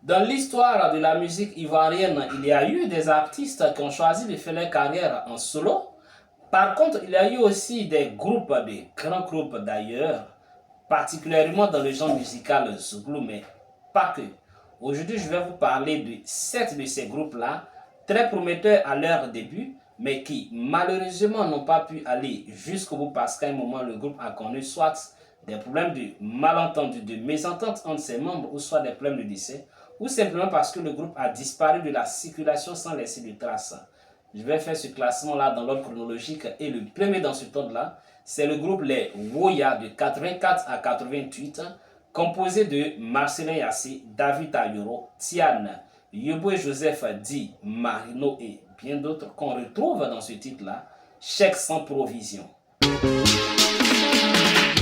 Dans l'histoire de la musique ivoirienne, il y a eu des artistes qui ont choisi de faire leur carrière en solo. Par contre, il y a eu aussi des groupes, des grands groupes d'ailleurs, particulièrement dans le genre musical Zouglou, mais pas que. Aujourd'hui, je vais vous parler de 7 de ces groupes-là, très prometteurs à leur début, mais qui malheureusement n'ont pas pu aller jusqu'au bout parce qu'à un moment, le groupe a connu soit des problèmes de malentendus, de mésentente entre ses membres, ou soit des problèmes de décès, ou simplement parce que le groupe a disparu de la circulation sans laisser de traces. Je vais faire ce classement-là dans l'ordre chronologique et le premier dans ce ordre-là, c'est le groupe Les Woya de 84 à 88, composé de Marcelin Yassé, David Ayoro, Tiane, Yoboué Joseph Di, Marino et bien d'autres qu'on retrouve dans ce titre-là, Chèque sans provision.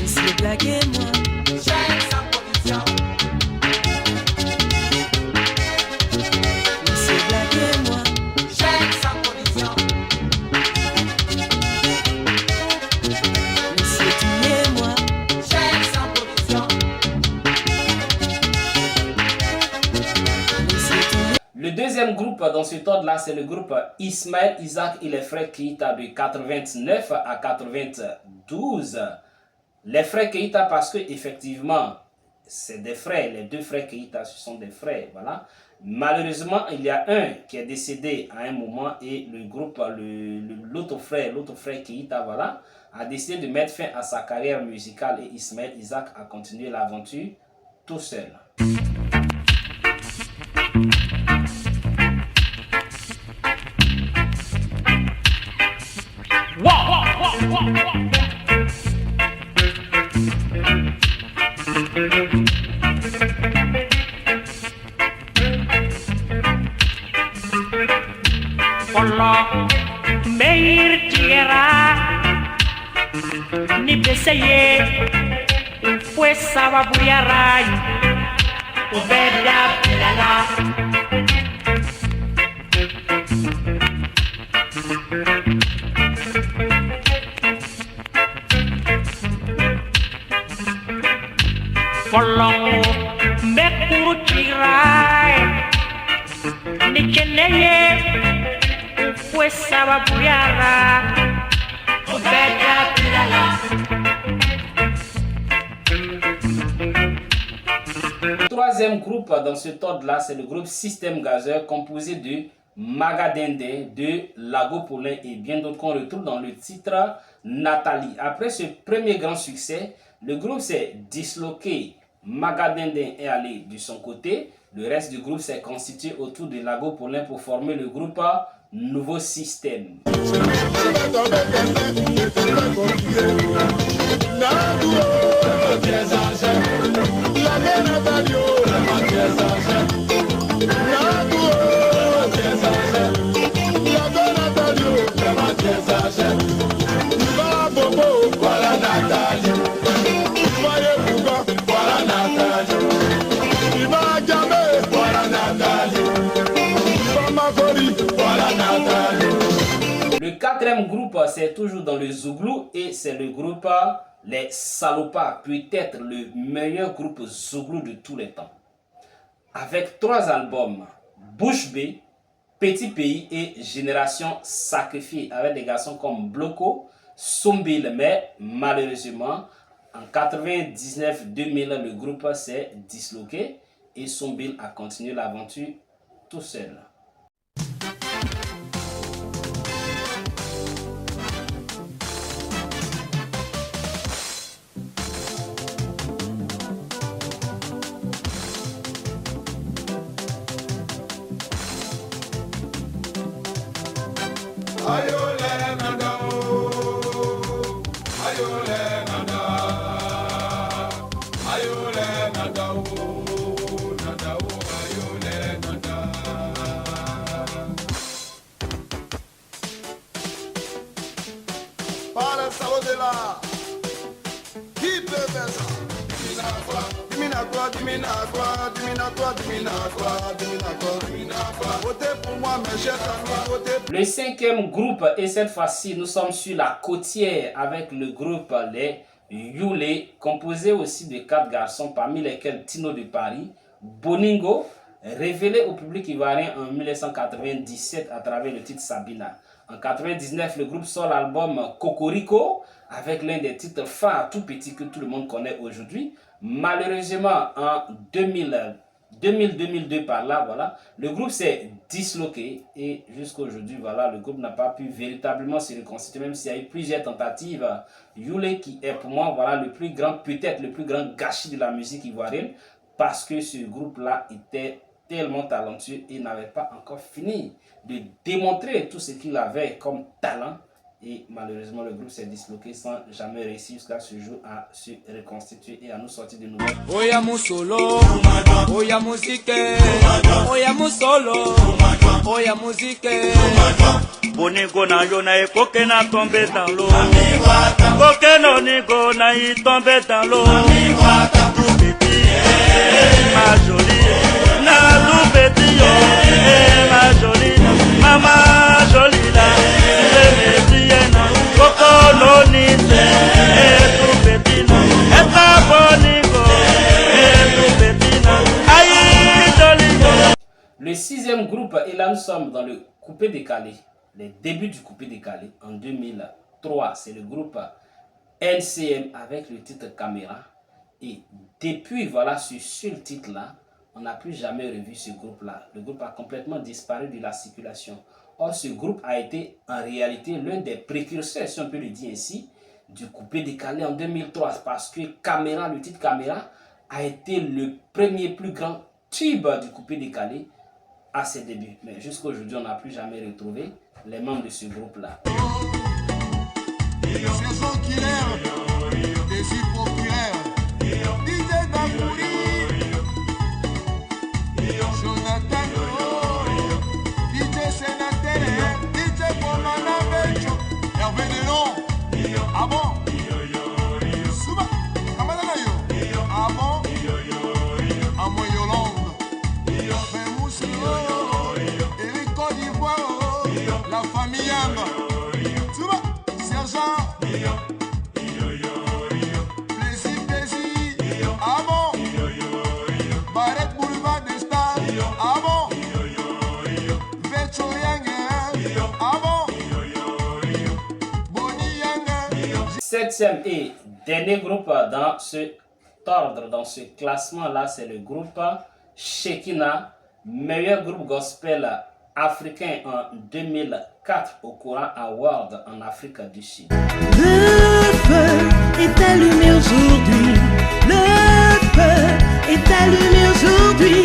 Monsieur blaguez-moi, chèque sans provision. Monsieur blaguez-moi, chèque sans provision. Monsieur tuez-moi, chèque sans provision. Le deuxième groupe dans ce ordre-là, c'est le groupe Ismaël Isaac et les frères Keita de 89 à 92. Les frères Keita parce que effectivement, c'est des frères, les deux frères Keita, ce sont des frères, voilà. Malheureusement, il y a un qui est décédé à un moment et le groupe, l'autre frère Keita, voilà, a décidé de mettre fin à sa carrière musicale et Ismaël Isaac a continué l'aventure tout seul. Polo meir tierra ni peseye pues sababuyaray ubeda pilala Polo mekuru tiray ni cheneye pues sababuyaray ubeda pilala. Le troisième groupe dans ce ordre-là, c'est le groupe Système Gazeur composé de Magadende, de Lago Paulin et bien d'autres qu'on retrouve dans le titre Nathalie. Après ce premier grand succès, le groupe s'est disloqué. Magadende est allé de son côté. Le reste du groupe s'est constitué autour de Lago Paulin pour former le groupe Nouveau Système. Le quatrième groupe, c'est toujours dans le Zouglou et c'est le groupe Les Salopards, peut-être le meilleur groupe Zouglou de tous les temps. Avec 3 albums, Bouche B, Petit Pays et Génération Sacrifiée, avec des garçons comme Bloco, Sombil, mais malheureusement, en 99-2000, le groupe s'est disloqué et Sombil a continué l'aventure tout seul. Le cinquième groupe, et cette fois-ci nous sommes sur la côtière avec le groupe Les Youlé, composé aussi de 4 garçons parmi lesquels Tino de Paris, Boningo, révélé au public ivoirien en 1997 à travers le titre Sabina. En 1999, le groupe sort l'album Cocorico avec l'un des titres phares tout petit que tout le monde connaît aujourd'hui. Malheureusement, en 2000-2002 par là, voilà, le groupe s'est disloqué et jusqu'à aujourd'hui, voilà, le groupe n'a pas pu véritablement se reconstituer, même s'il y a eu plusieurs tentatives. Yule qui est pour moi, voilà, le plus grand, peut-être le plus grand gâchis de la musique ivoirienne, parce que ce groupe-là était tellement talentueux et n'avait pas encore fini de démontrer tout ce qu'il avait comme talent. Et malheureusement, le groupe s'est disloqué sans jamais réussir jusqu'à ce jour à se reconstituer et à nous sortir de nouveau. Oya musolo, oya musique, oya musolo, oya musique. Bonigo na yo na ekoke na tomber dans l'eau. Koke no nigo na y tomber dans l'eau. Tout petit, ma jolie, na tout petit yo, ma jolie, maman jolie la, me tiena, koko no ni se, tout petit no, eta bonigo, tout petit na, aïe jolie yo. Le sixième groupe, et là nous sommes dans le coupé décalé, les débuts du coupé décalé en 2003, c'est le groupe NCM avec le titre Caméra. Et depuis, voilà, ce seul titre-là, on n'a plus jamais revu ce groupe-là. Le groupe a complètement disparu de la circulation. Or, ce groupe a été en réalité l'un des précurseurs, si on peut le dire ainsi, du coupé décalé en 2003. Parce que Caméra, le titre Caméra, a été le premier plus grand tube du coupé décalé à ses débuts. Mais jusqu'à aujourd'hui, on n'a plus jamais retrouvé les membres de ce groupe-là. La famille Yamba, tu vois, sergent, plaisir, plaisir, ah bon, Barrette Boulevard des Stars, ah bon, Vecho Yang, ah bon, Boni Yang. Septième et dernier groupe dans ce ordre, dans ce classement-là, c'est le groupe Shekinah, meilleur groupe gospel africain en 2004 au Courant Award en Afrique du Sud. Le feu est allumé aujourd'hui. Le feu est allumé aujourd'hui.